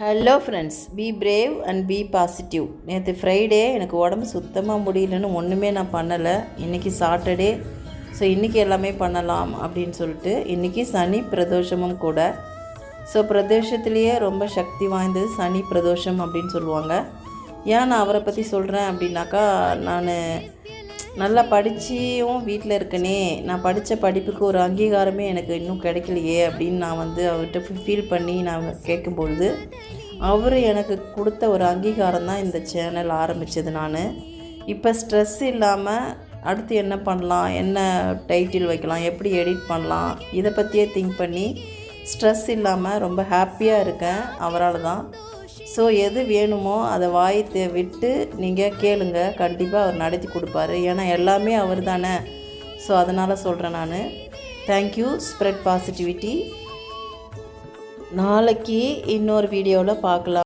Hello friends, be brave and be positive. நேற்று Friday எனக்கு உடம்பு சுத்தமாக முடியலன்னு ஒன்றுமே நான் பண்ணலை. இன்றைக்கி சாட்டர்டே, ஸோ இன்றைக்கி எல்லாமே பண்ணலாம் அப்படின்னு சொல்லிட்டு. இன்றைக்கி சனி பிரதோஷமும் கூட. ஸோ பிரதோஷத்துலேயே ரொம்ப சக்தி வாய்ந்தது சனி பிரதோஷம் அப்படின்னு சொல்லுவாங்க. ஏன் நான் அவரை பற்றி சொல்கிறேன் அப்படின்னாக்கா, நான் நல்லா படிச்சியும் வீட்டில் இருக்கனே, நான் படித்த படிப்புக்கு ஒரு அங்கீகாரமே எனக்கு இன்னும் கிடைக்கலையே அப்படின்னு நான் அவர்கிட்ட ஃபீல் பண்ணி நான் கேட்கும்பொழுது, அவர் எனக்கு கொடுத்த ஒரு அங்கீகாரம் தான் இந்த சேனல் ஆரம்பித்தது. நான் இப்போ ஸ்ட்ரெஸ் இல்லாமல் அடுத்து என்ன பண்ணலாம், என்ன டைட்டில் வைக்கலாம், எப்படி எடிட் பண்ணலாம், இதை பற்றியே திங்க் பண்ணி ஸ்ட்ரெஸ் இல்லாமல் ரொம்ப ஹாப்பியாக இருக்கேன். அவரால் தான். ஸோ எது வேணுமோ அதை வாயத்தை விட்டு நீங்கள் கேளுங்க, கண்டிப்பாக அவர் நடத்தி கொடுப்பாரு. ஏன்னா எல்லாமே அவர் தானே. ஸோ அதனால் சொல்கிறேன் நான். தேங்க்யூ. Spread positivity. நாளைக்கு இன்னொரு வீடியோவில் பார்க்கலாம்.